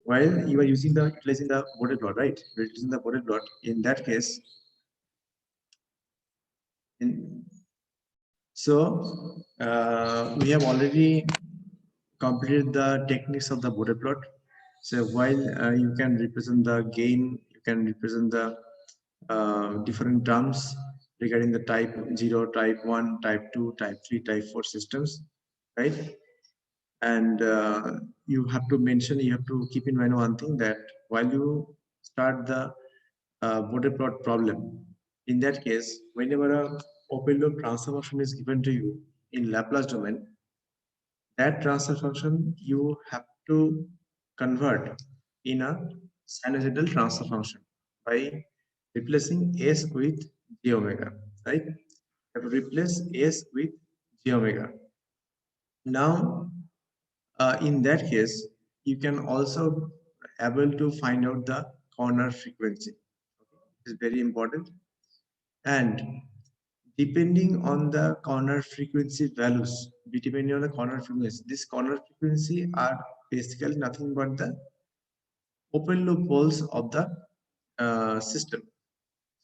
while you are utilizing the border plot, right? You're using the border plot. In that case, we have already completed the techniques of the border plot. So while you can represent the gain, you can represent the different terms regarding the type 0, type 1, type 2, type 3, type 4 systems, right? And you have to keep in mind one thing, that while you start the border plot problem, in that case, whenever a open loop transfer function is given to you in Laplace domain, that transfer function you have to convert in a sinusoidal transfer function by replacing s with j omega, right? You have to replace s with j omega. Now, in that case, you can also able to find out the corner frequency. It's very important. And depending on the corner frequency values, depending on the corner frequency, this corner frequency are basically nothing but the open loop poles of the system.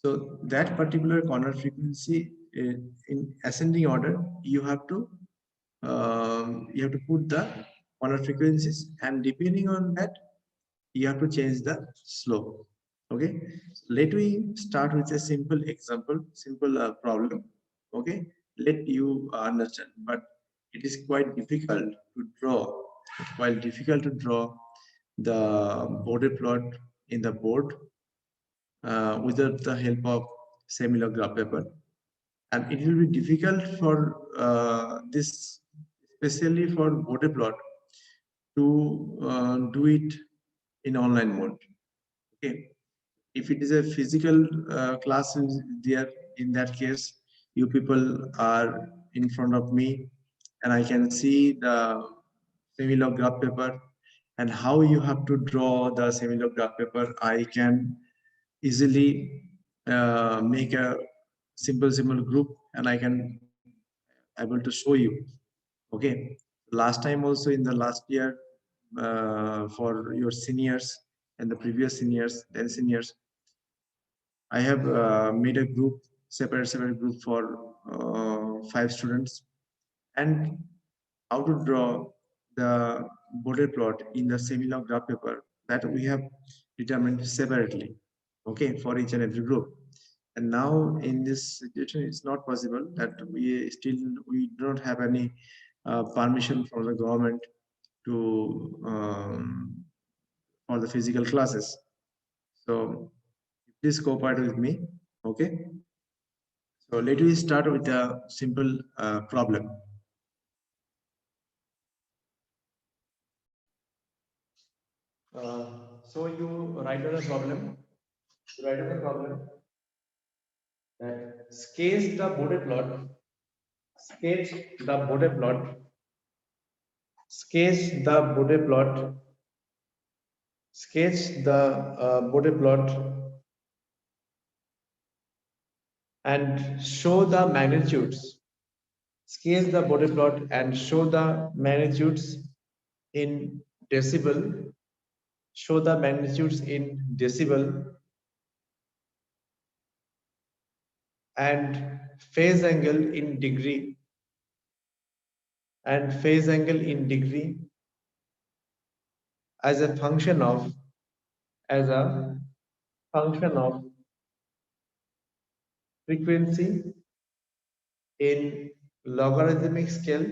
So that particular corner frequency in ascending order, you have to put the corner frequencies, and depending on that, you have to change the slope. Okay, let me start with a simple example, simple problem. Okay, let you understand, but it is quite difficult to draw. While difficult to draw the border plot in the board without the help of semi-log graph paper, and it will be difficult for this, especially for border plot, to do it in online mode. Okay, if it is a physical class there, in that case, you people are in front of me, and I can see the semi-log graph paper, and how you have to draw the semi-log graph paper. I can easily make a simple group, and I can able to show you. Okay, last time also, in the last year, for your seniors and the previous seniors, then seniors, I have made a group, separate group for 5 students, and how to draw the border plot in the semi-log graph paper, that we have determined separately, okay, for each and every group. And now in this situation, it's not possible, that we do not have any permission from the government to for the physical classes. So please cooperate with me. Okay, so let me start with a simple problem. So you write down a problem. You write down a problem that sketch the border plot, sketch the border plot, sketch the border plot, sketch the border plot, and show the magnitudes. Sketch the border plot and show the magnitudes in decibel. Show the magnitudes in decibel and phase angle in degree, and phase angle in degree as a function of as a function of frequency in logarithmic scale.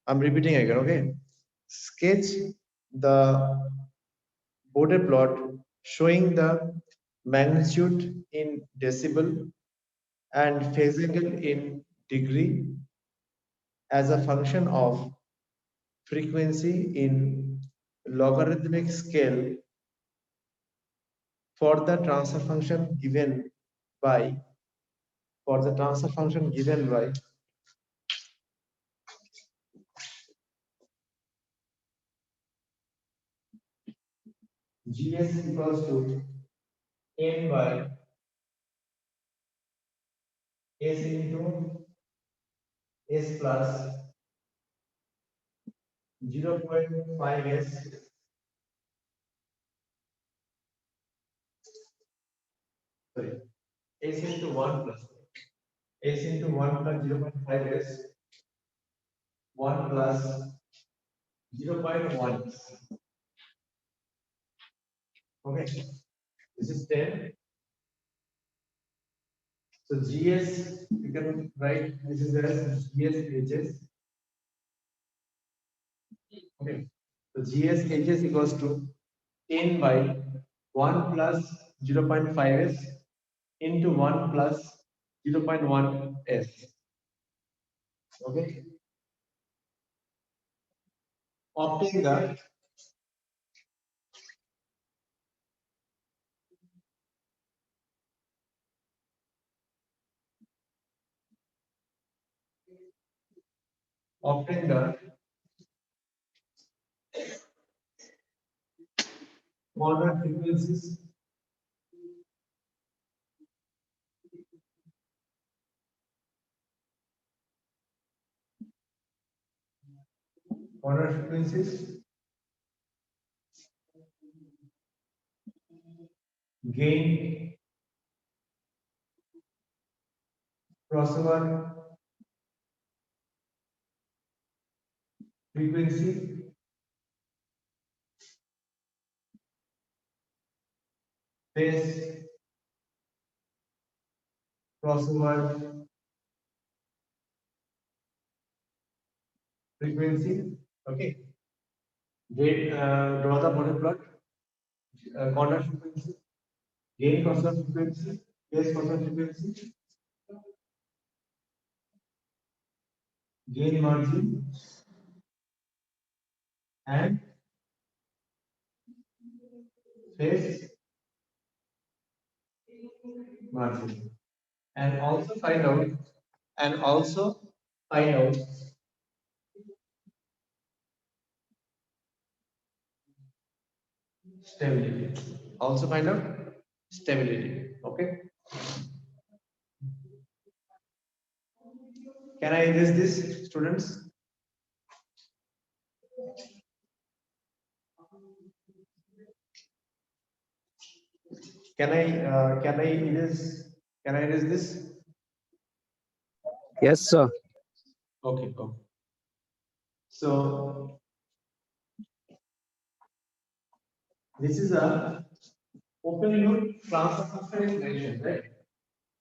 I'm repeating again, okay? Sketch the border plot showing the magnitude in decibel and phase angle in degree as a function of frequency in logarithmic scale for the transfer function given by gs equals to n by s into s plus 0.5s sorry, s into 1 plus s into 1 plus 0.5s 1 plus 0.1. Okay, this is 10. So GS, you can write this is as GS HS. Okay, so GS HS equals to 10 by 1 plus 0.5s into 1 plus 0.1s. Okay, obtain the corner frequencies gain, crossover frequency, phase, crossover frequency. Okay, draw the body plot. Corner frequency, gain crossover frequency, phase crossover frequency, gain margin, and phase margin, and also find out stability. Also find out stability. Okay. Can I erase this, students? Can I erase this? Yes, sir. Okay. Okay. So this is a open loop transfer function is mentioned, right?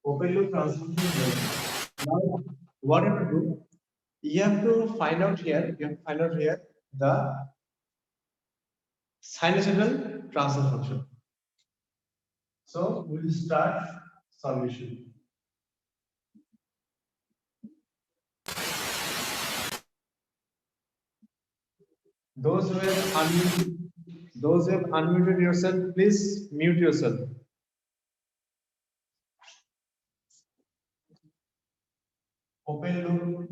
Open loop transfer function is mentioned. Now, what you have to do? You have to find out here. You have to find out here the sinusoidal transfer function. So we will start solution. Those who have unmuted yourself, please mute yourself. Open loop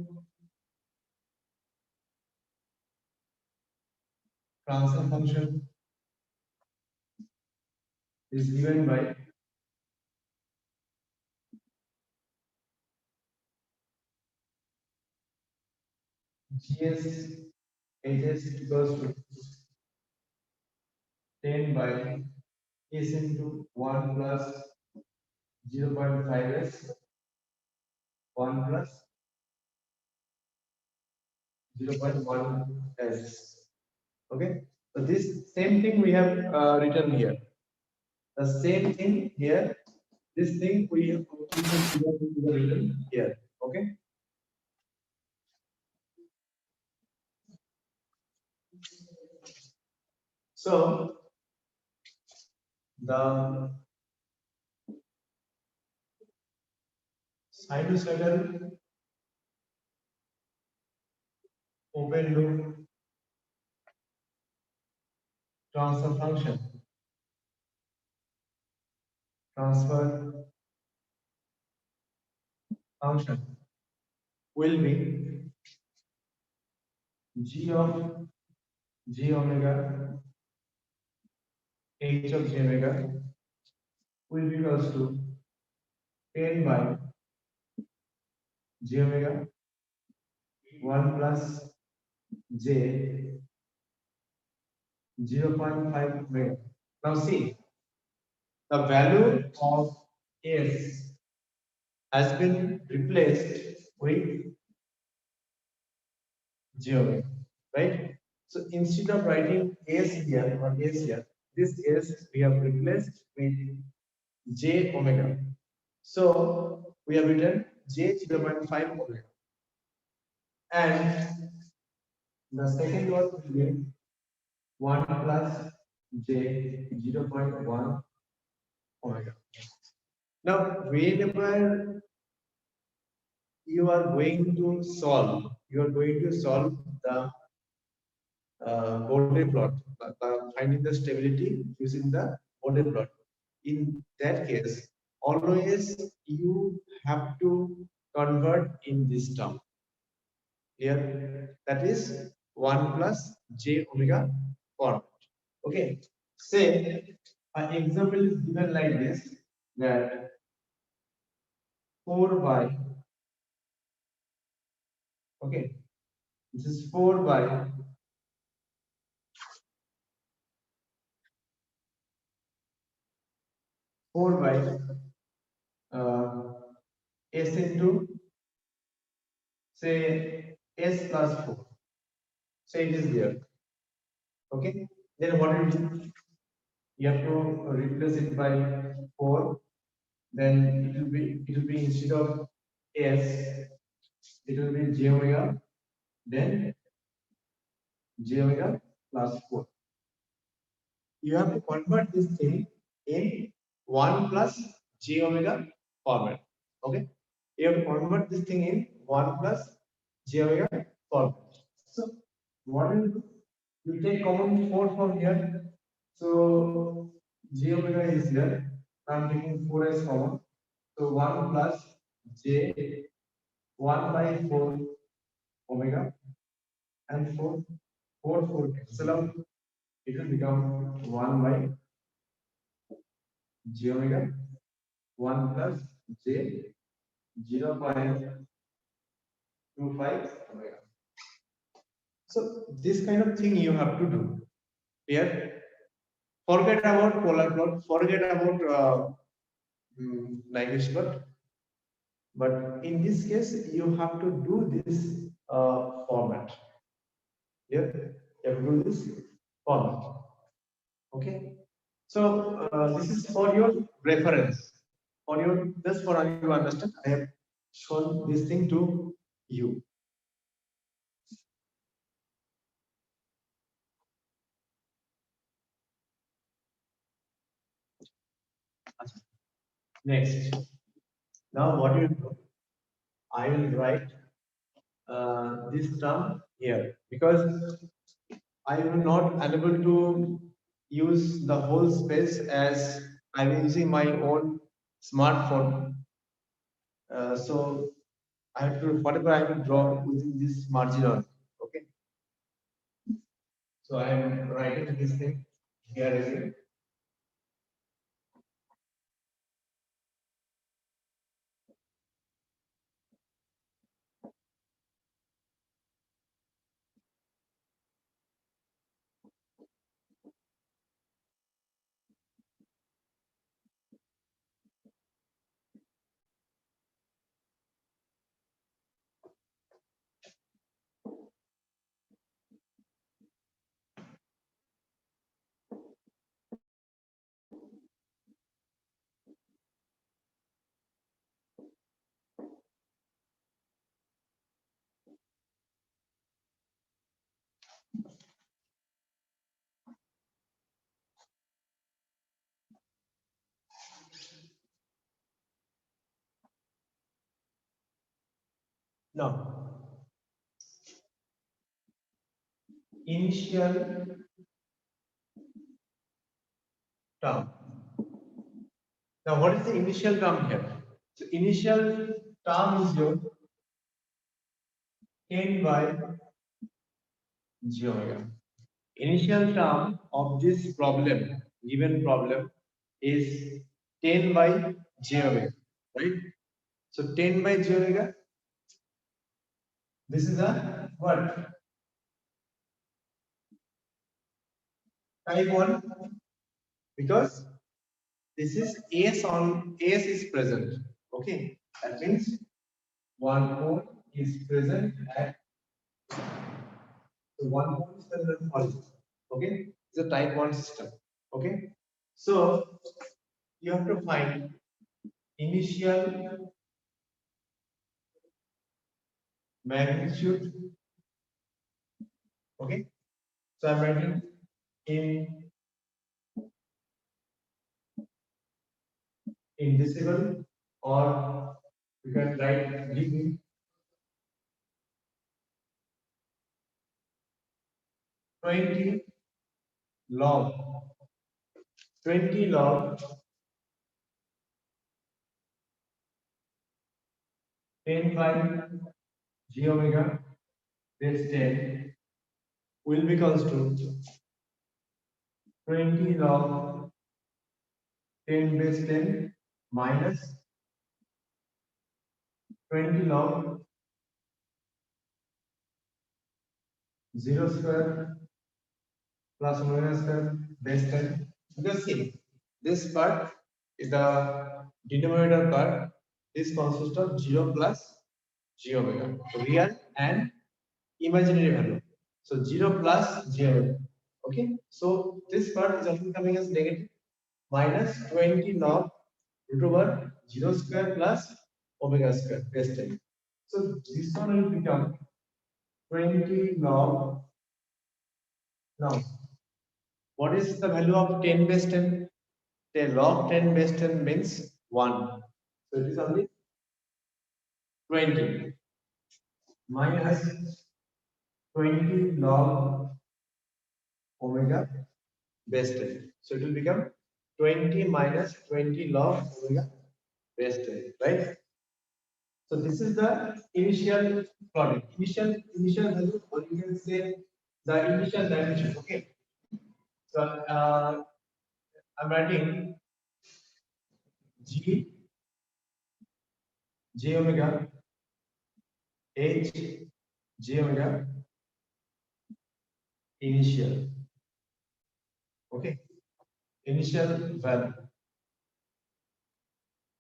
transfer function is given by GS HS equals to 10 by S into 1 plus 0.5s 1 plus 0.1s. Okay, so this same thing we have written here. The same thing here. This thing we have written here. Okay. So the sinusoidal open loop transfer function will be g of g omega h of g omega will be equals to 10 by g omega 1 plus j 0.5 omega. Now see the value of S has been replaced with j omega, right? So instead of writing S here or S here, this S we have replaced with j omega. So we have written j 0.5 omega. And the second one will be 1 plus j 0.1 omega. Now, whenever you are going to solve, the Bode plot, finding the stability using the Bode plot. In that case, always you have to convert in this term. Here, that is 1 plus j omega format. Okay. Say, an example is given like this, that 4 by, okay, this is 4 by 4 by s into, say, s plus 4. Say it is there. Okay. Then what do you do? You have to replace it by 4. Then it will be instead of s, it will be j omega. Then j omega plus 4. You have to convert this thing in 1 plus j omega format. Okay. You have to convert this thing in 1 plus j omega format. So what will you do? You take common 4 from here. So j omega is here. I'm taking 4 as common. So 1 plus j 1 by 4 omega and 4 cancel out. It will become 1 by j omega 1 plus j 0.25 omega. So this kind of thing you have to do here. Forget about polar plot, forget about Nyquist plot, but in this case you have to do this format. Here you have to do this format. Okay. So this is for your reference, for your, just for you understand, I have shown this thing to you. Next, now what you do, I will write this term here, because I am not unable to use the whole space as I'm using my own smartphone. So I have to, whatever I will draw using this margin on. Okay. So I am writing this thing here again. Now, initial term. Now, what is the initial term here? So, initial term is your 10 by j omega. Initial term of this problem, given problem, is 10 by j omega, right? So 10 by j omega, this is a what? Type 1, because this is AS is present. Okay, that means one pole is present at one pole is present at origin. Okay, it's a type 1 system. Okay, so you have to find initial magnitude. Okay, so I'm writing in decibel, or you can write degree. 20 log 20 log 10 by g omega base 10 will be equals to 20 log 10 base 10 minus 20 log 0 square plus omega square base 10. Because see, this part is the denominator part. This consists of 0 plus g omega, real and imaginary value. So 0 plus g omega. Okay, so this part is often coming as negative, minus 20 log root over 0 square plus omega square base 10. So this one will become 20 log. Now, what is the value of 10 base 10? The log 10 base 10 means 1. So it is only 20 minus 20 log omega base 10. So it will become 20 minus 20 log omega base 10, right? So this is the initial product, initial value, or you can say the initial dimension. Okay. So I'm writing G j omega H j omega initial. Okay. Initial value.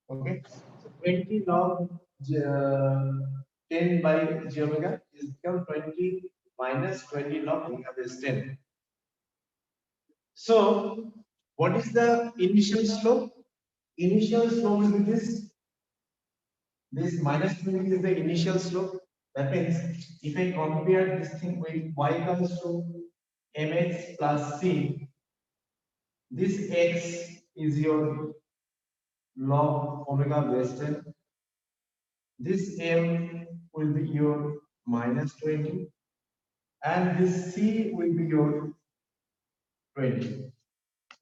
Okay. So 20 log 10 by j omega is become 20 minus 20 log omega base 10. So, what is the initial slope? Initial slope will be this. This minus 20 is the initial slope. That means if I compare this thing with y comes to mx plus c, this x is your log omega base 10. This m will be your minus 20, and this c will be your 20.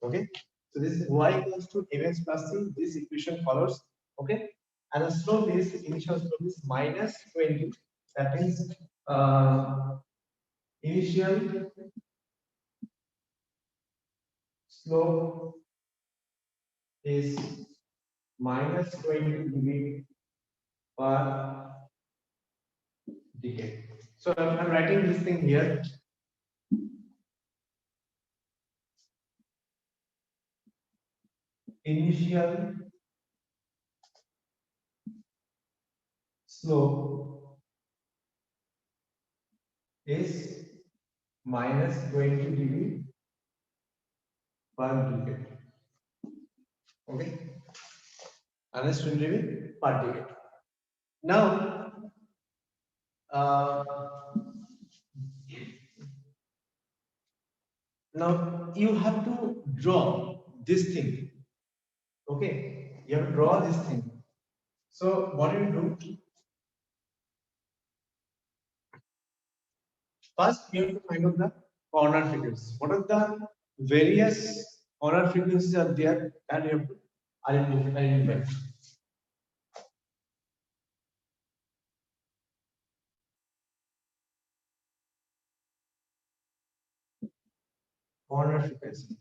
Okay, so this is y equals to mx plus c. This equation follows. Okay, and the slope is initial slope is minus 20. That means initial slope is minus 20 degree per decade. So I'm writing this thing here. Initial slope is minus 20 degree per decade. Okay, minus 20 degree per decade. Now, uh, now you have to draw this thing. Okay, you have to draw this thing. So what do you do? First, you have to find out the corner frequencies. What are the various corner frequencies are there, and you have to identify. Corner frequency.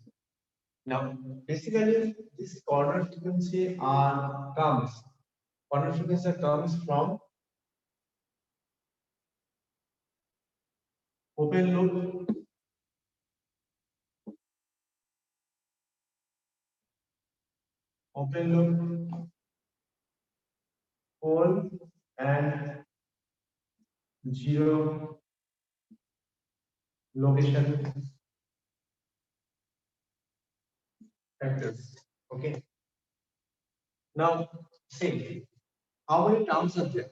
Now, basically, this corner frequency corner frequency comes from open loop, open loop, pole, and zero location factors. Okay. Now, see how many terms are there.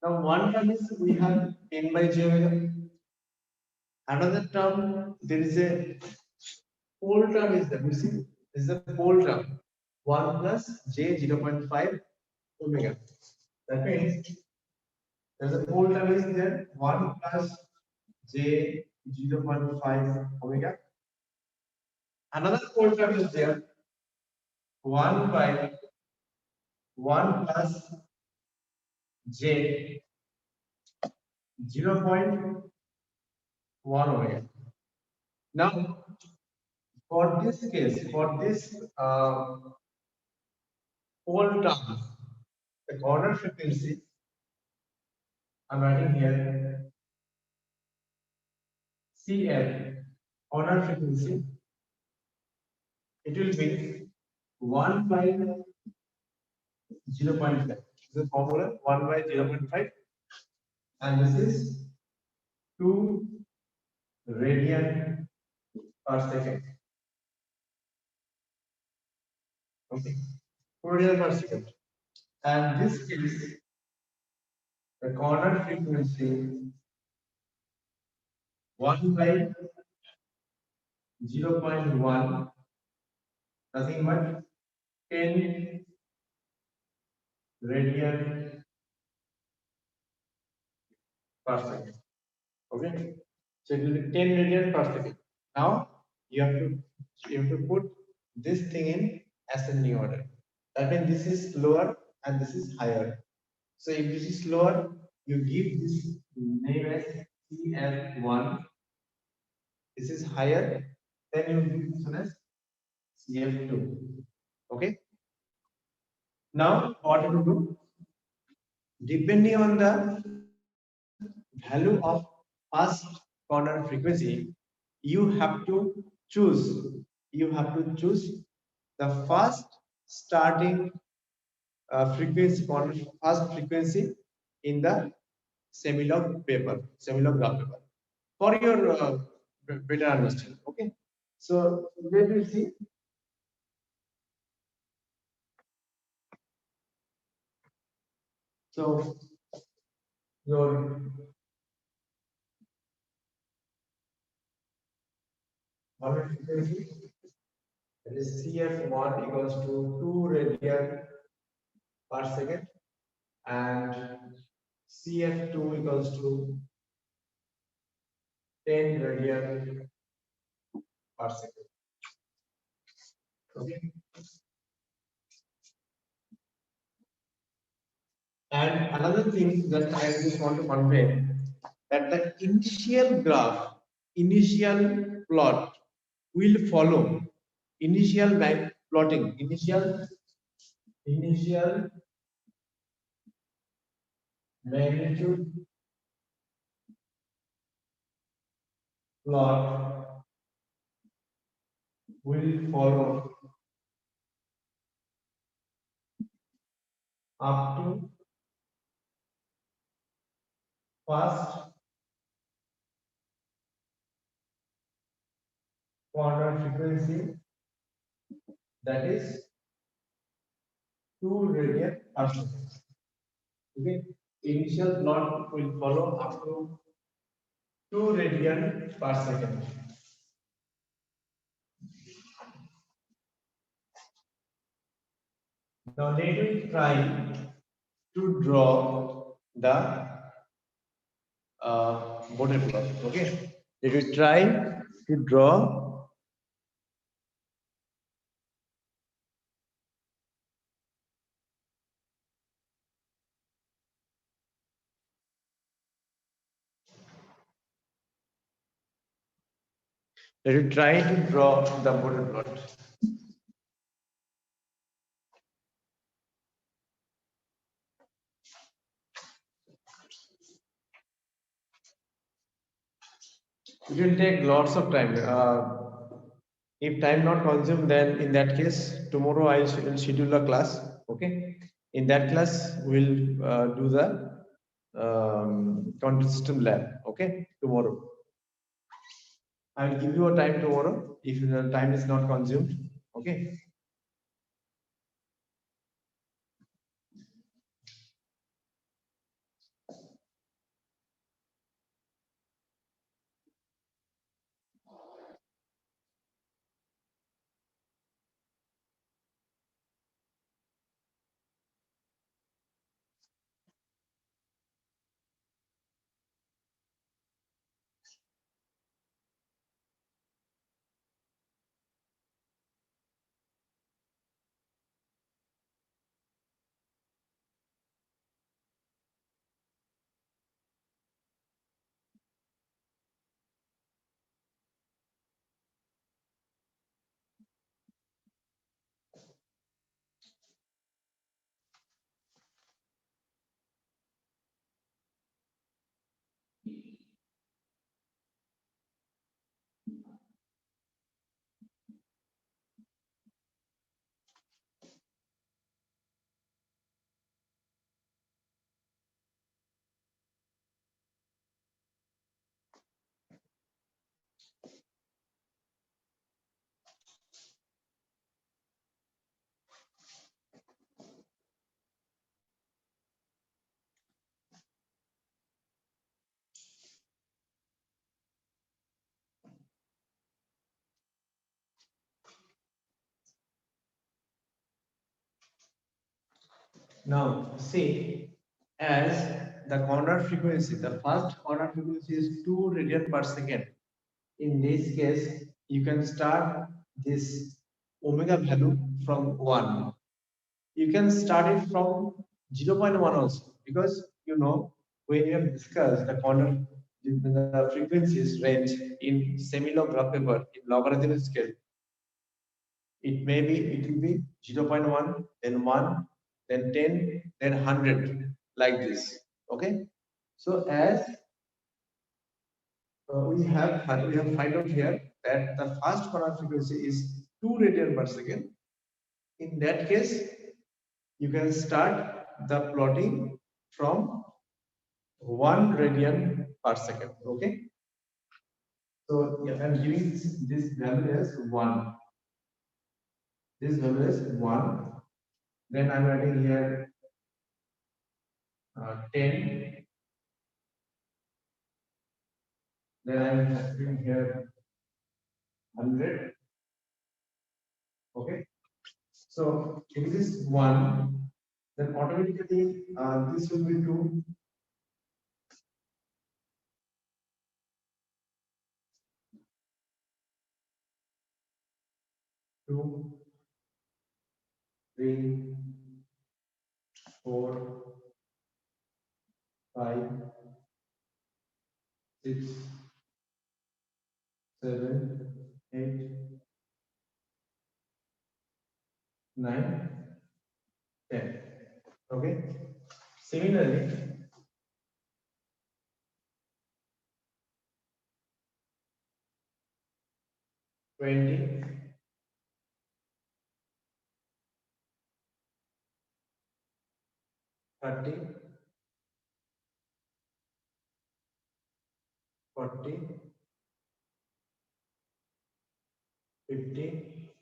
Now, one term is we have n by j omega. Another term, there is a pole term is there. You see, this is a pole term. 1 plus j 0.5 omega. That means there's a pole term is there. 1 plus j 0.5 omega. Another pole term is there. 1 by 1 plus j 0.1 omega. Now, for this case, for this pole term, the corner frequency, I'm writing here CL, corner frequency, it will be 1 by 0.5. This is the formula 1 by 0.5, and this is 2 radian per second. Okay, 2 radian per second. And this is the corner frequency 1 by 0.1, nothing but 10 radian per second. Okay, so it will be 10 radian per second. Now you have to put this thing in ascending order. That means this is lower and this is higher. So if this is lower, you give this name as CF1. This is higher, then you give this one as CF2. Okay. Now what to do? Depending on the value of first corner frequency, you have to choose. You have to choose the first starting frequency, corner first frequency in the semilog paper, semilog graph paper, for your better understanding. Okay. So let me see. So your corner frequency, that is CF1 equals to 2 radian per second, and CF2 equals to 10 radian per second. Okay. And another thing that I just want to convey, that the initial graph, initial plot will follow initial plotting, initial magnitude plot will follow up to first corner frequency, that is 2 radian per second. Okay, initial plot will follow up to 2 radian per second. Now let me try to draw the border plot. Okay, let me try to draw the border plot. It will take lots of time. If time not consumed, then in that case, tomorrow I will schedule a class. Okay, in that class we'll do the control system lab. Okay, tomorrow I will give you a time tomorrow if the time is not consumed. Okay. Now see, as the corner frequency, the first corner frequency is 2 radian per second. In this case, you can start this omega value from 1. You can start it from 0.1 also, because you know when you have discussed the corner, the frequencies range in semi-log graph paper in logarithm scale. It will be 0.1, then 1, then 10, then 100, like this. Okay. So as we have find out here that the first corner frequency is 2 radian per second. In that case, you can start the plotting from 1 radian per second. Okay. So yeah, I'm giving this value as 1. This value is 1. Then I'm writing here 10. Then I'm having here 100. Okay. So if this is 1, then automatically this will be 2. 2, 3, 4, 5, 6, 7, 8, 9, 10. Okay. Similarly, 20, 30, 40, 50,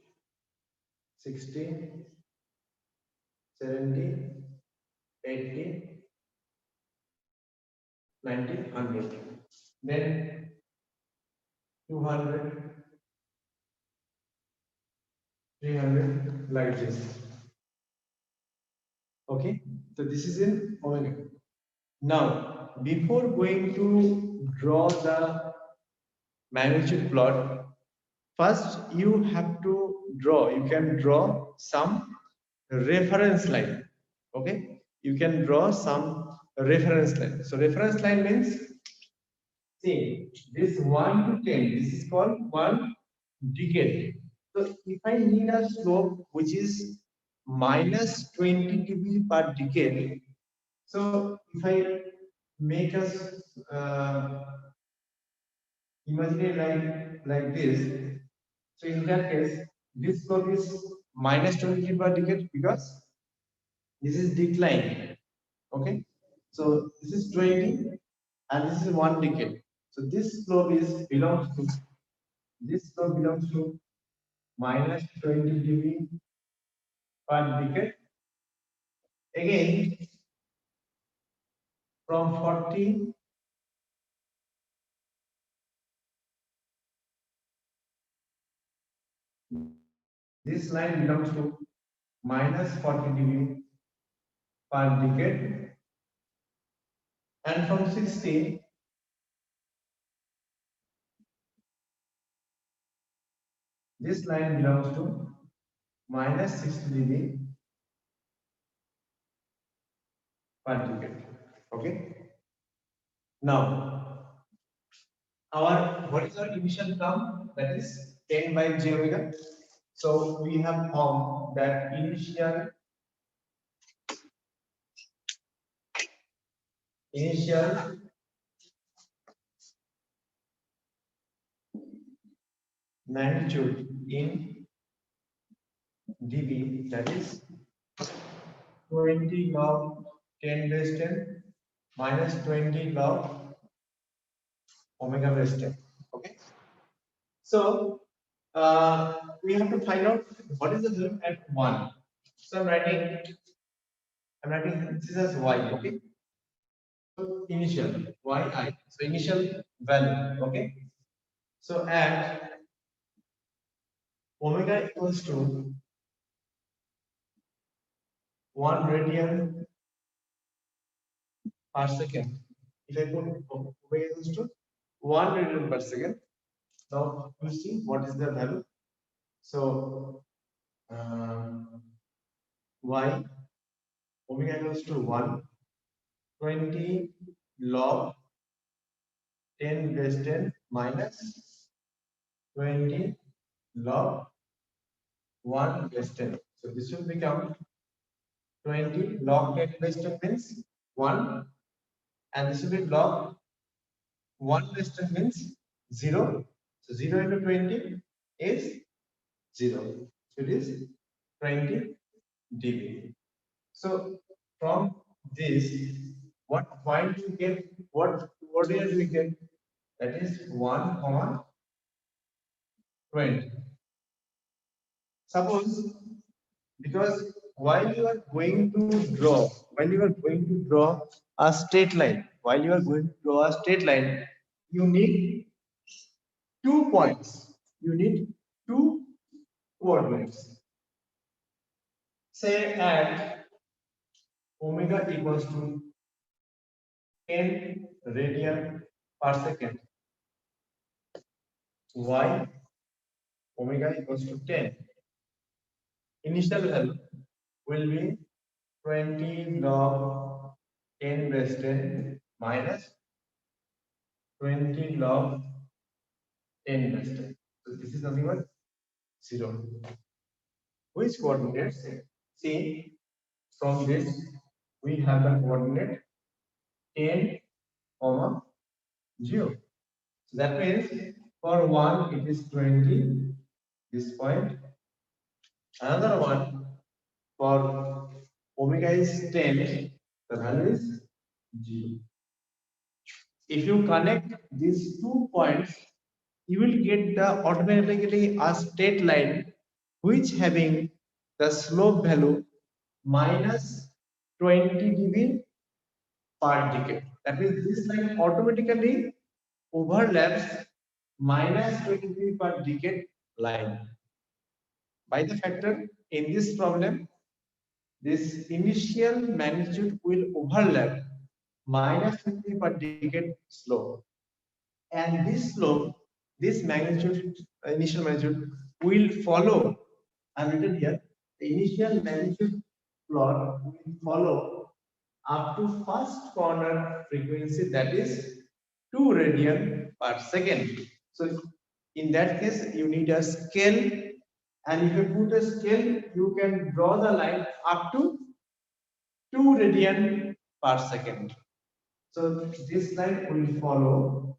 60, 70, 80, 90, 100. Then 200, 300, like this. Okay. So this is in omega. Now, before going to draw the magnitude plot, first you have to you can draw some reference line. Okay, you can draw some reference line. So reference line means, see, this 1 to 10, this is called 1 decade. So if I need a slope which is minus 20 dB per decade, so if I make us imaginary line like this, So in that case, this slope is minus 20 degree per decade because this is decline. Okay, so this is 20 and this is 1 decade. So this slope belongs to minus 20 degree per decade. Again, from 40 this line belongs to minus 40 degree per decade, and from 60 this line belongs to minus 60 degree per decade. Okay, now what is our initial term, that is 10 by j omega. So we have found that initial magnitude in dB, that is 20 log 10 base 10 minus 20 log omega base 10. Okay, so we have to find out what is the value at 1. So I'm writing this as y. Okay, so initial yi, so initial value. Okay, so at omega equals to 1 radian per second. If I put omega equals to 1 radian per second, now you see what is the value. So y omega equals to 1 20 log 10 base 10 minus 20 log 1 base 10. So this will become 20 log 10 base 10 means 1, and this will be log 1 base 10 means 0. So 0 into 20 is 0. So it is 20 dB. So from this, what point do we get? What coordinate do we get? That is 1, 20. Suppose, because while you are going to draw a straight line, you need 2 points. You need 2 coordinates. Say at omega equals to 10 radian per second. Y omega equals to 10. Initial value will be 20 log 10 base 10 minus 20 log 10 base 10. So this is nothing but 0. Which coordinates? See, from this we have the coordinate 10, 0. So that means for 1 it is 20, this point. Another one for omega is 10, the value is 0. If you connect these 2 points, you will get the automatically a straight line which having the slope value minus 20 dB per decade. That means this line automatically overlaps minus 20 dB per decade line. By the factor, in this problem, this initial magnitude will overlap minus 20 per decade slope, and this slope, this magnitude, initial magnitude will follow. I'm written here. The initial magnitude plot will follow up to first corner frequency, that is 2 radian per second. So in that case, you need a scale, and if you put a scale, you can draw the line up to 2 radian per second. So this line will follow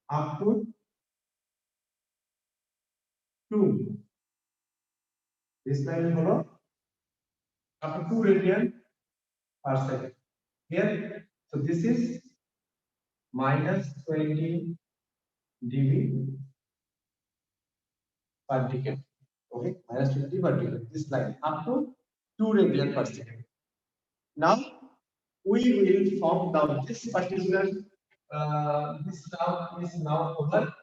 up to 2. This line will follow up to 2 radian per second. Here, so this is minus 20 dB per decade. Okay, minus 20 per decade. This line up to 2 radian per second. Now we will form down this particular this term is now over.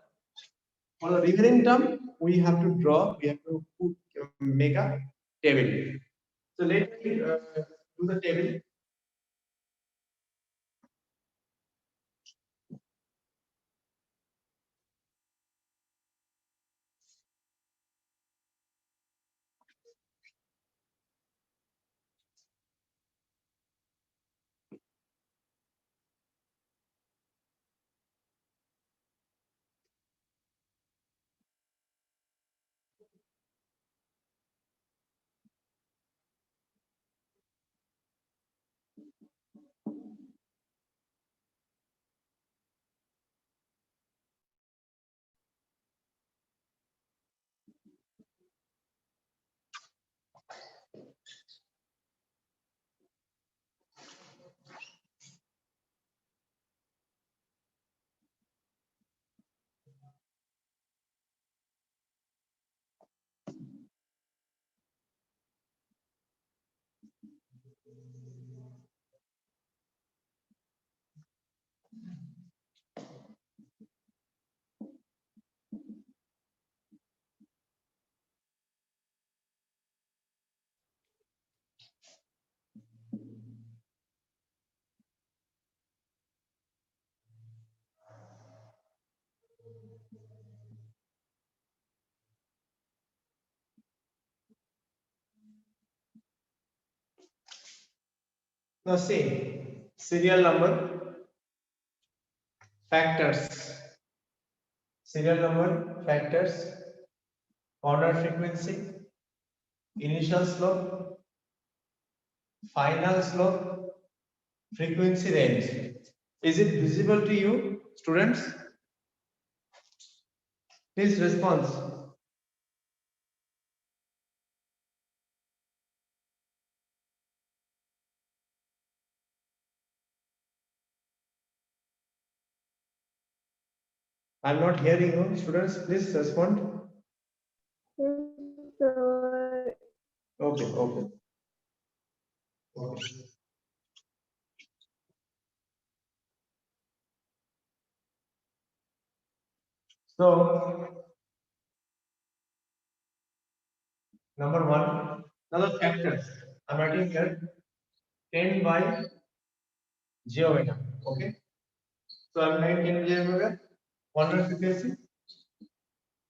For the remaining term, we have to draw. We have to put make a table. So let me do the table. Now see serial number, factors, serial number, factors, corner frequency, initial slope, final slope, frequency range. Is it visible to you, students? Please respond. I'm not hearing you. Students, please respond. Yes, sir. Okay, okay. Okay. So, number one, now the factors. I'm writing here 10 by j omega. Okay. So I'm writing 10 j omega, corner frequency.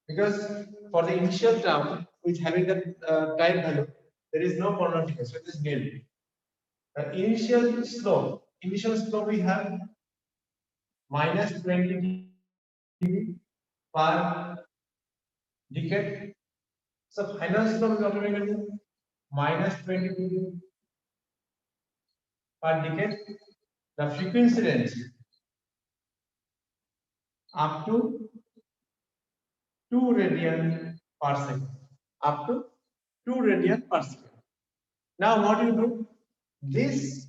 Because for the initial term, which having the time value, there is no corner frequency, so it is nil. The initial slope we have minus 20 dB per decade. So final slope is automatically minus 20 dB per decade. The frequency range up to 2 radian per second. Up to 2 radian per second. Now what you do? This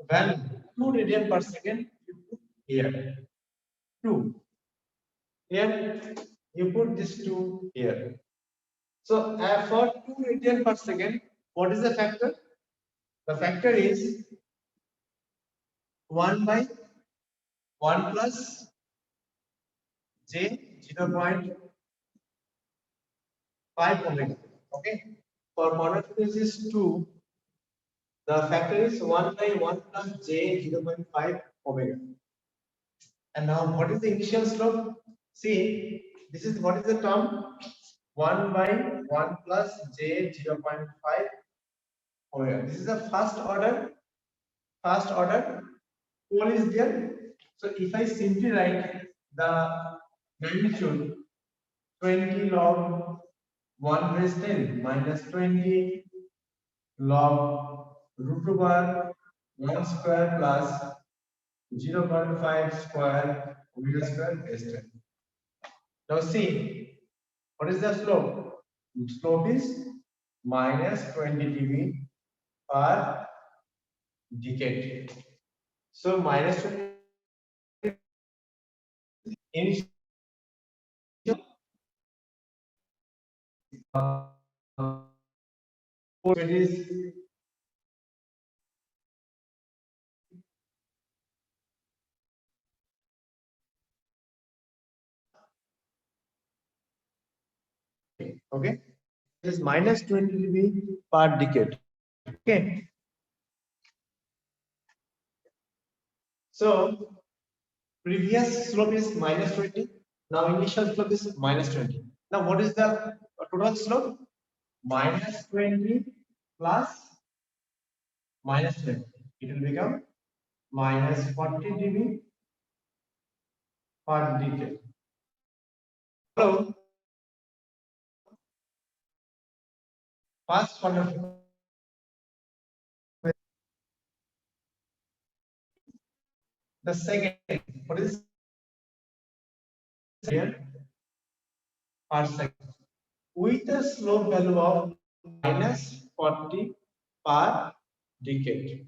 value 2 radian per second you put here. 2. Here you put this 2 here. So for 2 radian per second, what is the factor? The factor is 1 by 1 plus j 0.5 omega. Okay. For corner frequency is 2. The factor is 1 by 1 plus j 0.5 omega. And now what is the initial slope? See, this is what is the term? 1 by 1 plus j 0.5 omega. This is the first order pole is there. So if I simply write the magnitude 20 log 1 raised 10 minus 20 log root over 1 square plus 0.5 square omega square base 10. Now see, What is the slope? Slope is minus 20 dB per decade. So minus 20 initial it is okay. It is minus 20 dB per decade. Okay. So previous slope is minus 20. Now initial slope is minus 20. Now what is the total slope? Minus 20 plus minus 20. It will become minus 40 dB per decade. So first one, the second, what is here per second with a slope value of minus 40 per decade.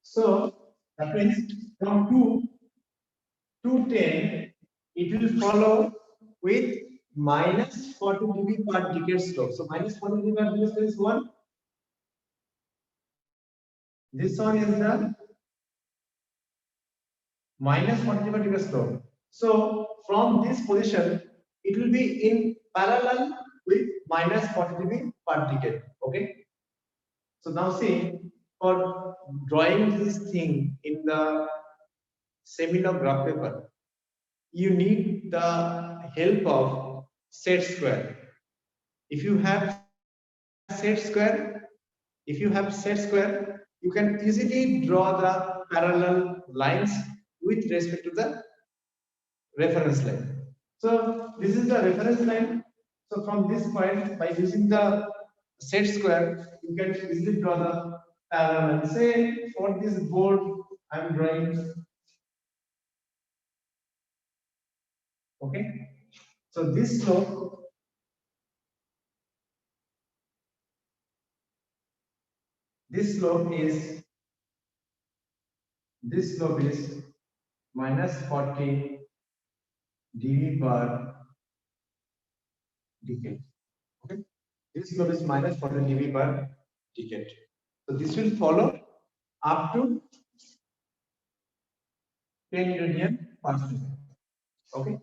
So that means from 2 to 10, it will follow with minus 40 dB per decade slope. So minus 40 dB per decade slope is one. This one is the minus 40 dB per decade slope. So from this position, it will be in parallel with minus 40 dB per decade. Okay. So now see, for drawing this thing in the seminar graph paper, you need the help of set square. If you have set square, you can easily draw the parallel lines with respect to the reference line. So this is the reference line. So from this point, by using the set square, you can easily draw the parallel line. Say for this board, I'm drawing. Okay. So this slope is minus 40 dB per decade. Okay. This slope is minus 40 dB per decade. So this will follow up to 10 radian per second. Okay.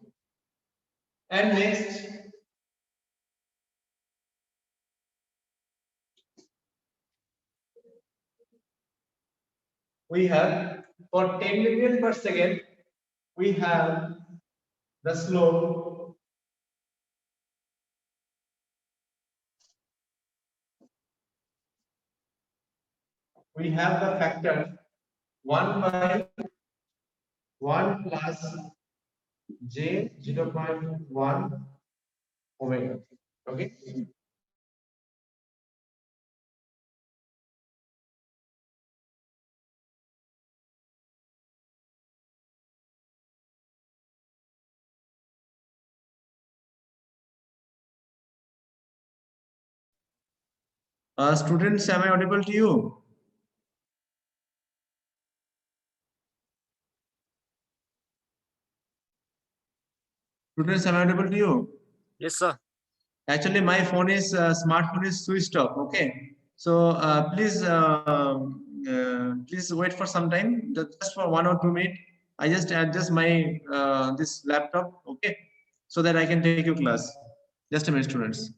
And next, we have for 10 radian per second, we have the slope we have the factor 1 by 1 plus j 0.1 omega. Okay. Students, am I audible to you? Students, am I audible to you? Yes, sir. Actually, my phone is smartphone is switched off. Okay, so please wait for some time, just for 1 or 2 minutes. I just adjust my this laptop. Okay, so that I can take your class. Just a minute, students.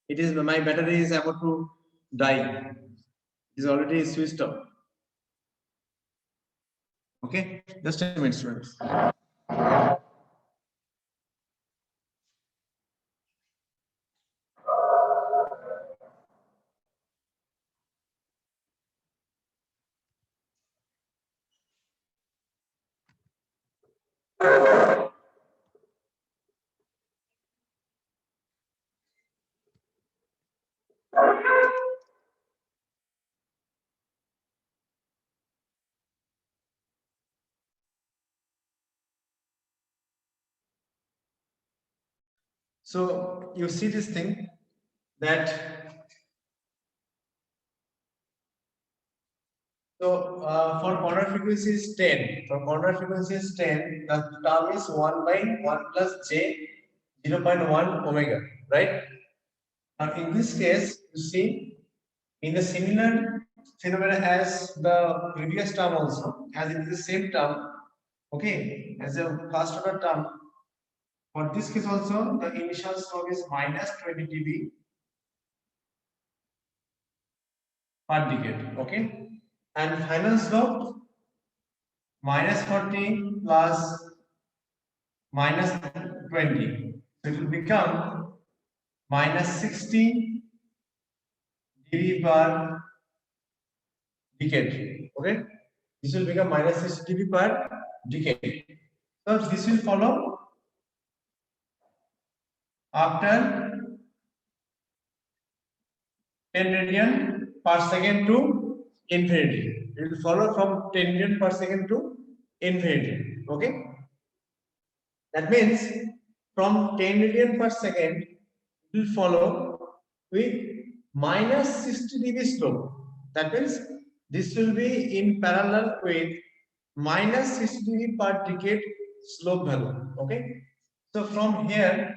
It is my battery is about to die. It is already switched off. Okay, just a minute, students. So you see this thing that for corner frequency is 10. For corner frequency is 10, the term is 1 by 1 plus j 0.1 omega, right? Now in this case, you see in the similar phenomena as the previous term also, as it is the same term, okay, as a first order term. For this case also, the initial slope is minus 20 dB per decade, okay, and final slope minus 40 plus minus 20. So it will become minus 60 dB per decade. Okay, this will become minus 60 dB per decade. So this will follow after 10 radian per second to infinity. It will follow from 10 radian per second to infinity. Okay, that means from 10 radian per second it will follow with minus 60 dB slope. That means this will be in parallel with minus 60 dB per decade slope value. Okay, so from here,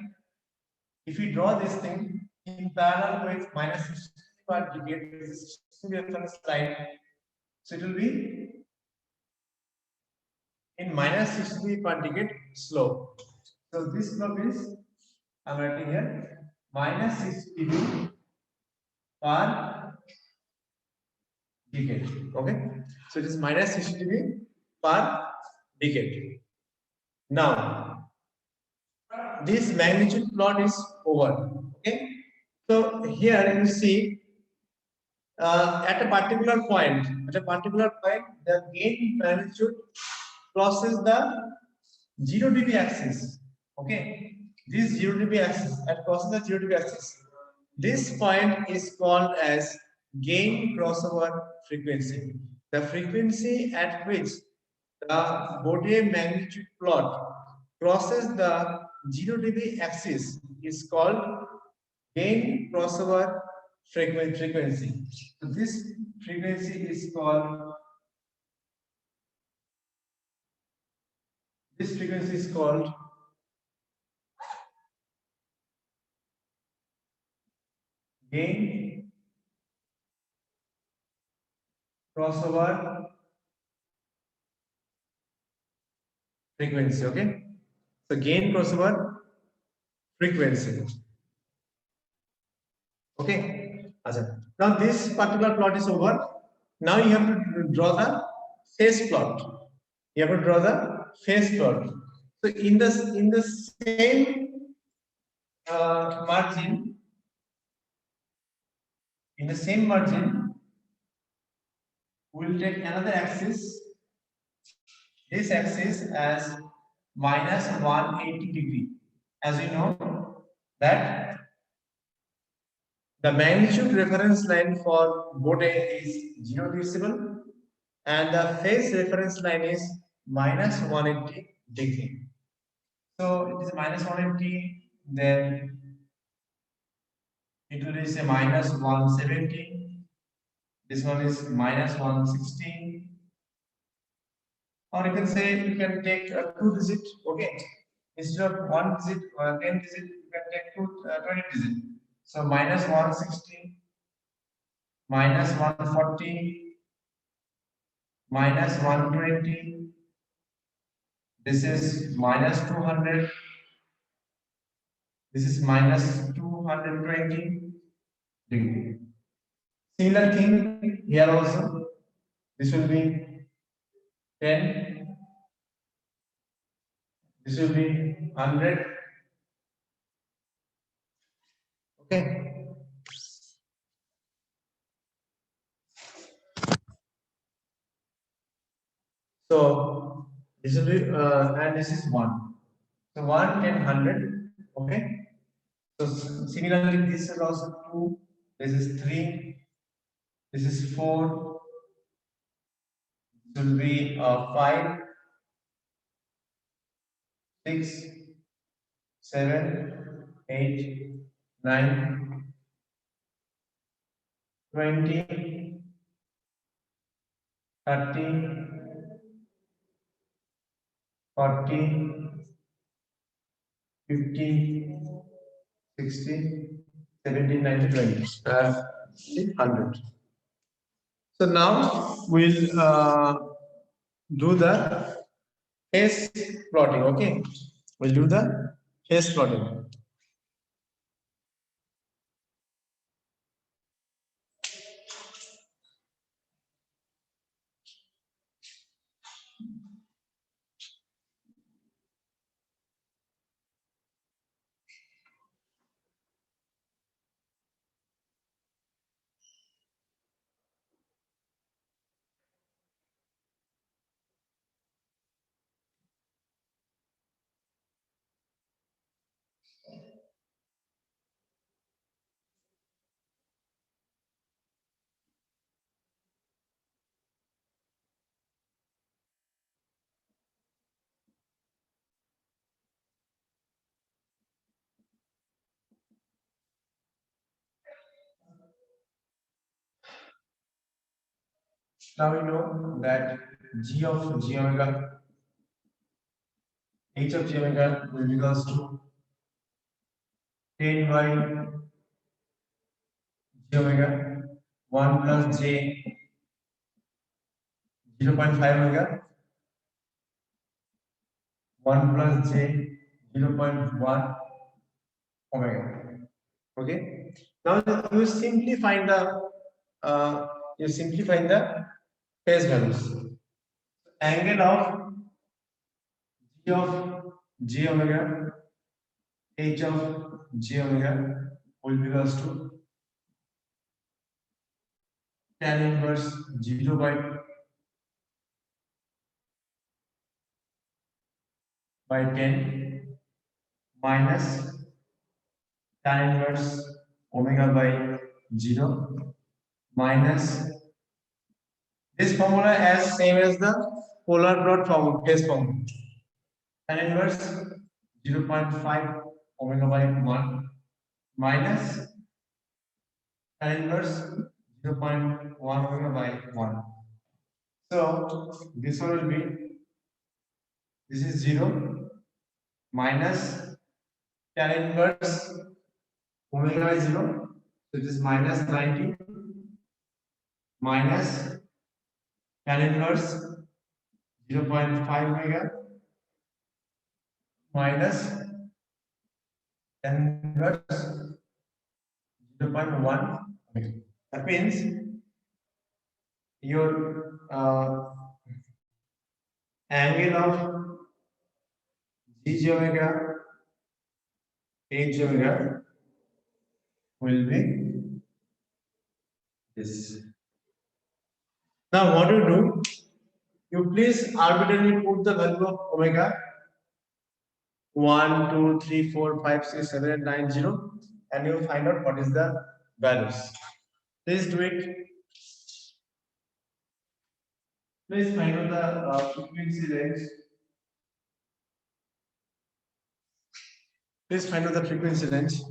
if we draw this thing in parallel with minus 60 per decade, this is reference line. So it will be in minus 60 per decade slope. So this slope is, I'm writing here, minus 60 dB per decade. Okay, so it is minus 60 dB per decade. Now this magnitude plot is over. Okay, so here you see at a particular point, the gain magnitude crosses the 0 dB axis. Okay, this 0 dB axis, at crosses the 0 dB axis, this point is called as gain crossover frequency. The frequency at which the Bode magnitude plot crosses the 0 dB axis is called gain crossover frequency. So this frequency is called gain crossover frequency. Okay, so gain crossover frequency. Okay, now this particular plot is over. Now you have to draw the phase plot. You have to draw the phase plot. So in the same margin, we'll take another axis. This axis as minus 180 degree. As you know that the magnitude reference line for Bode is 0 decibel and the phase reference line is minus 180 degree. So it is minus 180, then it will be say minus 170. This one is minus 160. Or you can say you can take a 2 digit, okay? Instead of 1 digit or 10 digit, you can take 20 digit. So minus 160, minus 140, minus 120. This is minus 200. This is minus 220 degree. Similar thing here also. This will be 10. This will be 100. Okay. So this will be and this is 1. So 1, 10, 100. Okay. So similarly, this is also 2. This is 3. This is 4. This will be 5, 6, 7, 8, 9, 20, 30, 40, 50, 60, 70, 90, 20, 100. So now we'll do the phase plotting. Okay, we'll do the phase plotting. Now we know that g of g omega, h of g omega will be equals to 10 by g omega 1 plus j 0.5 omega 1 plus j 0.1 omega. Okay. Now you simply find the phase values. Angle of g of j omega h of j omega will be equals to tan inverse 0 by 10 minus tan inverse omega by 0 minus this formula as same as the polar plot formula, phase formula. Tan inverse 0.5 omega by 1 minus tan inverse 0.1 omega by 1. So this one will be, this is 0 minus tan inverse omega by 0. So it is minus 90 minus tan inverse 0.5 omega minus tan inverse 0.1 omega. That means your angle of g omega h omega will be this. Now what you do, you please arbitrarily put the value of omega 1 2 3 4 5 6 7 8 9 0 and you find out what is the values. Please do it. Please find out the frequency range. Please find out the frequency range.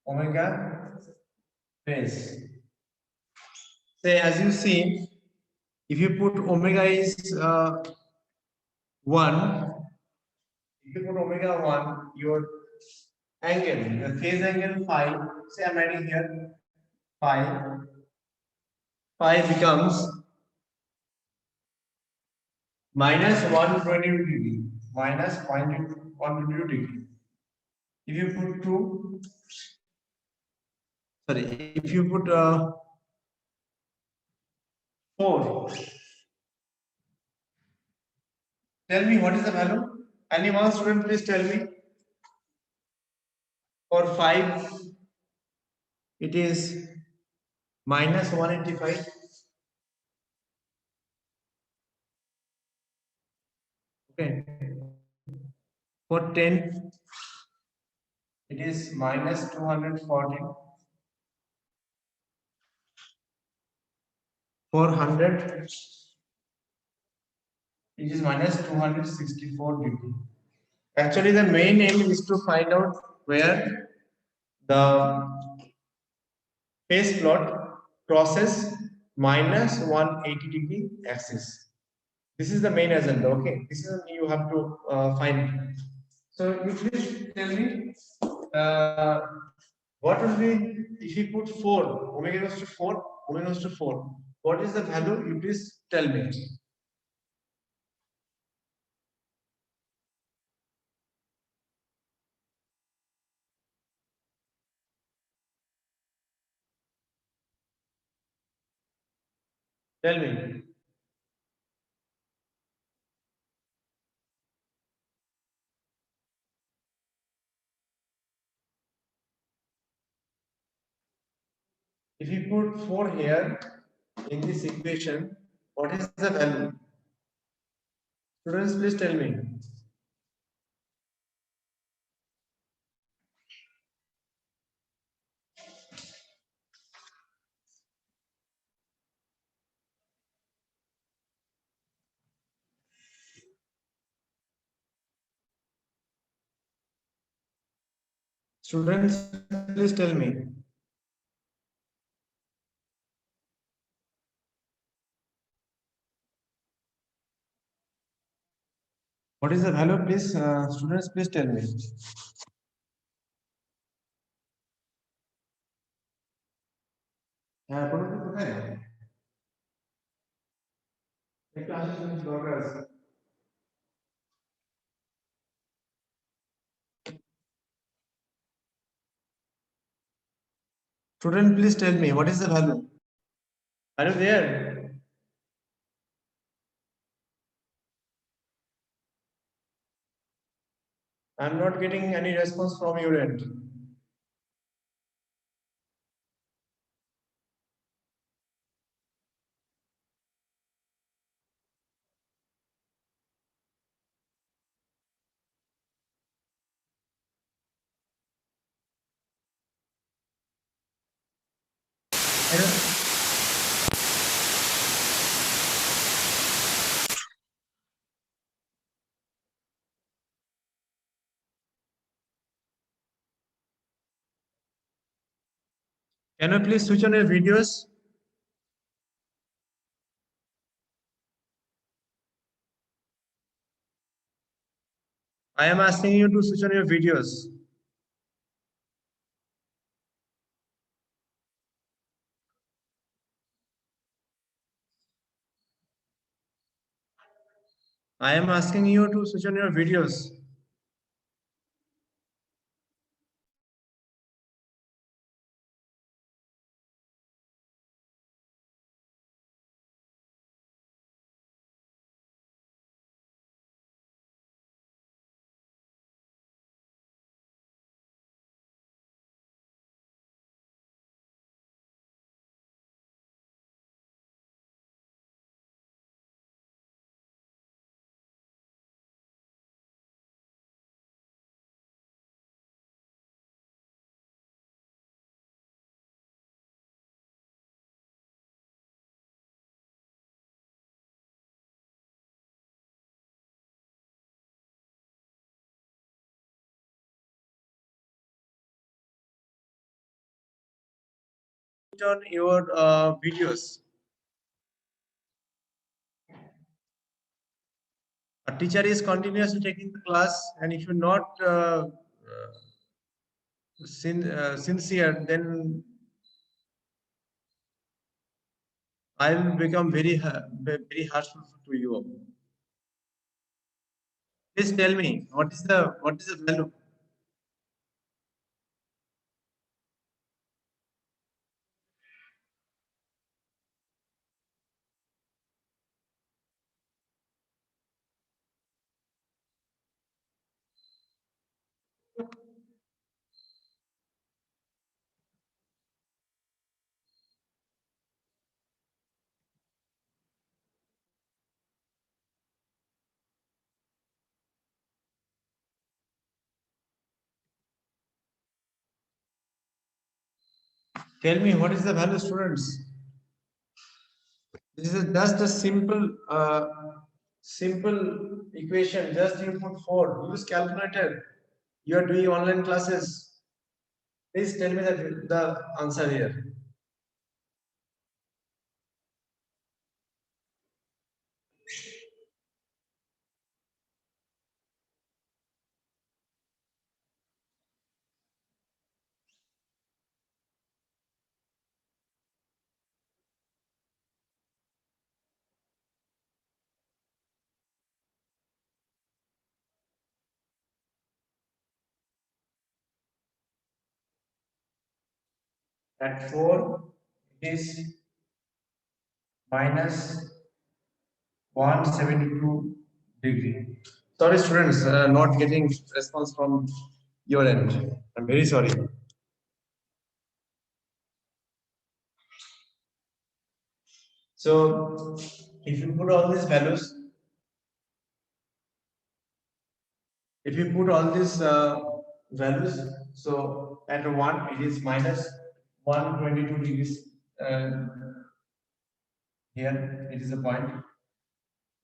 Omega phase. Say as you see, if you put omega is 1, if you put omega 1, your angle, the phase angle phi, say I'm writing here phi becomes minus 122 degree, minus 122 degree. If you put 2, sorry, if you put 4, tell me what is the value? Any one student please tell me. For 5, it is minus 185. Okay. For 10, it is minus 214. 400, it is minus 264 degree. Actually, the main aim is to find out where the phase plot crosses minus 180 degree axis. This is the main agenda. Okay, this is you have to find. So you please tell me what will be if you put 4 omega equals to 4 omega equals to 4. What is the value? You please tell me. Tell me. If you put 4 here in this equation, what is the value? Students, please tell me. Students, please tell me. What is the value, please? Students, please tell me. হ্যাঁ, কোনো কি কোথায়? একটু আসার জন্য দরকার আছে। Student, please tell me what is the value? Are you there? I'm not getting any response from your end. Can you please switch on your videos? I am asking you to switch on your videos. I am asking you to switch on your videos. Switch on your videos. A teacher is continuously taking the class, and if you're not sincere, then I will become very harshful to you. Please tell me what is the value? Tell me what is the value, students? This is just a simple equation. Just you put 4. Use calculator. You are doing online classes. Please tell me the answer here. At 4, it is minus 172 degree. Sorry, students, not getting response from your end. I'm very sorry. So, if you put all these values, if you put all these values, so at 1 it is minus 122 degrees. Here it is a point.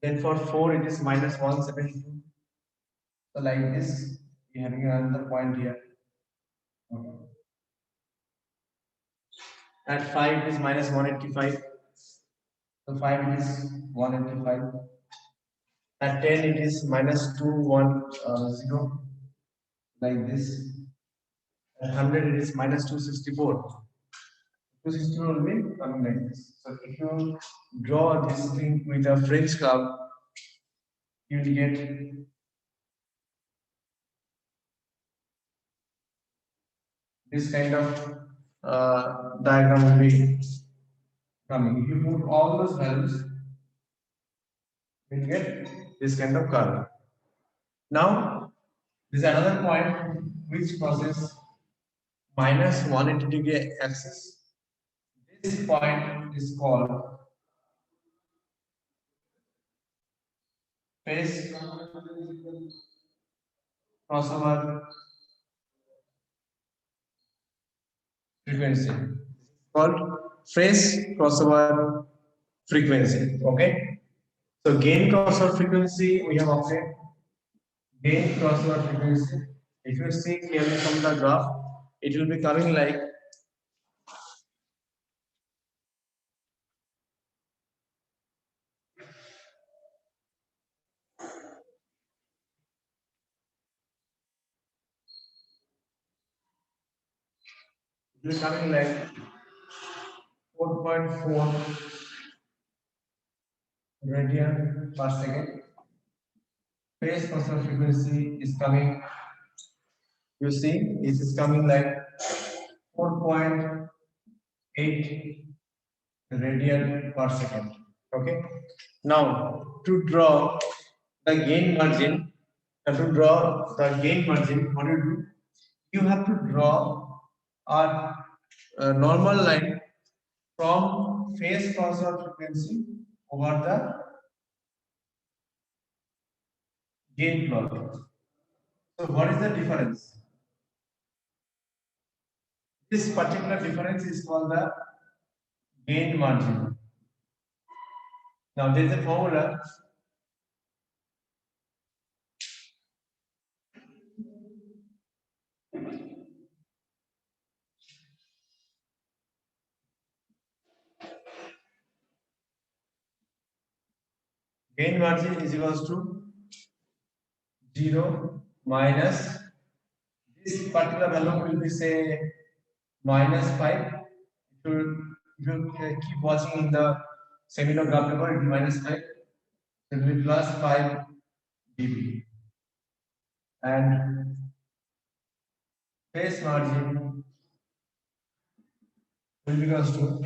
Then for 4 it is minus 172. So like this, we are having another point here. Okay. At 5 it is minus 185. So 5 it is 185. At 10 it is minus 210, like this. At 100 it is minus 264. 264 will be coming like this. So if you draw this thing with a French curve, you will get this kind of diagram will be coming. If you put all those values, you will get this kind of curve. Now, this is another point which crosses minus 180 degree axis. This point is called phase crossover frequency. Called phase crossover frequency. Okay. So gain crossover frequency we have obtained. Gain crossover frequency. If you see clearly from the graph, it will be coming like it will be coming like 4.4 radian per second. Phase crossover frequency is coming. You see, it is coming like 4.8 radian per second. Okay. Now to draw the gain margin, what do you do? You have to draw a normal line from phase crossover frequency over the gain plot. So what is the difference? This particular difference is called the gain margin. Now there is a formula. Gain margin is equals to 0 minus this particular value will be say minus 5. If you keep watching in the seminar graph paper, it will be minus 5. It will be plus 5 dB. And phase margin will be equals to.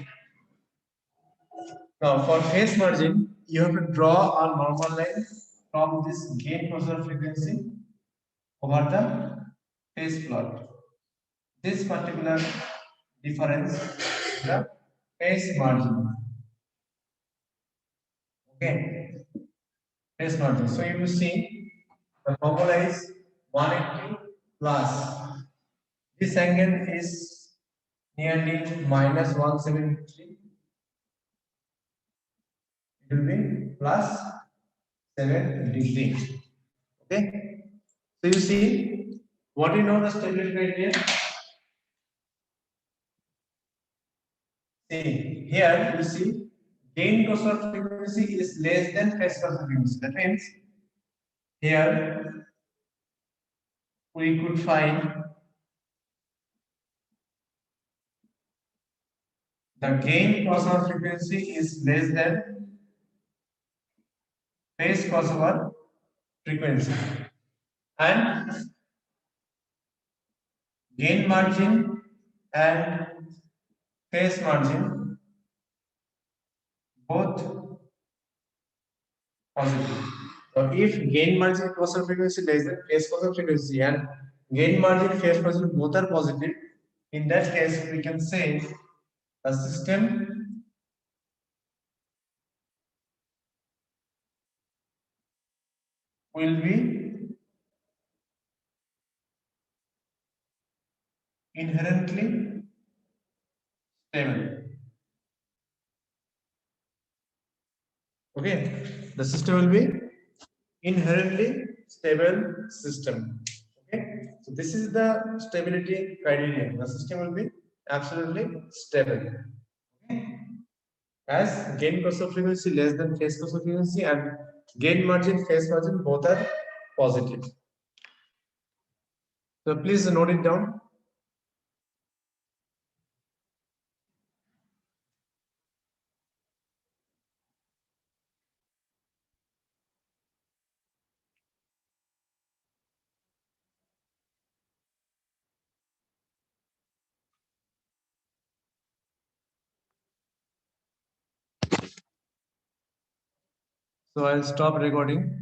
Now for phase margin, you have to draw a normal line from this gain crossover frequency over the phase plot. This particular difference is the phase margin. Okay, phase margin. So you will see the formula is 180 plus this angle is nearly minus 173 will be plus 7 degrees. Okay. So you see, what you know the stability criteria? See, here you see gain crossover frequency is less than phase crossover frequency. That means here we could find the gain crossover frequency is less than phase crossover frequency, and gain margin and phase margin both positive. So if gain margin crossover frequency less than phase crossover frequency and gain margin phase margin both are positive, in that case we can say the system will be inherently stable. Okay, the system will be inherently stable system. Okay, so this is the stability criterion. The system will be absolutely stable. Okay, as gain crossover frequency less than phase crossover frequency and gain margin phase margin both are positive. So please note it down. So I'll stop recording.